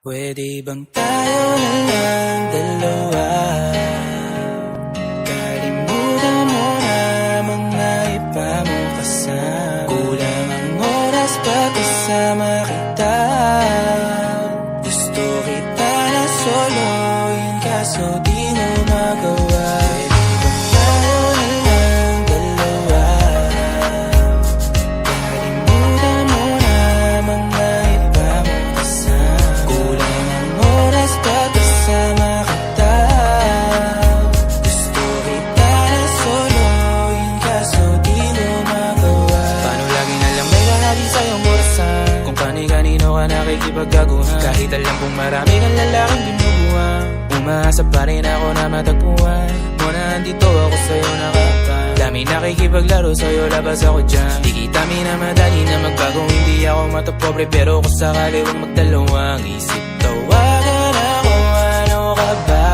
Pwede bang tayo na lang dalawa? Kalimutan mo na mga iba mong kasama. Kulang ang oras pag kasama kita. Gusto kita na soloin kaso di mo magawa. Nakikipagkaguhan kahit alam kong marami kang lalaking binubuhan. Umaasa pa rin ako na matagpuan mo na andito ako sa'yo nakapan. Dami nakikipaglaro sa'yo, labas ako dyan. Di kita minamadali na magbago, hindi ako matapobre. Pero kung sakali huwag magdalawang isip, tawagan ako, ano ka ba?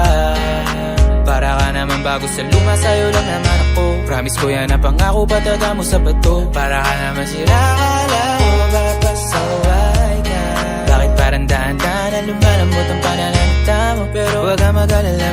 Para ka naman bago sa luma, sa'yo lang naman ako. Promise ko yan na pangako, pataga mo sa bato. Para ka naman sila, akala ko papasaway ka. Bakit parang dahan-dahan na lumalambot ang pananalita mo? Pero wag ka mag-alala,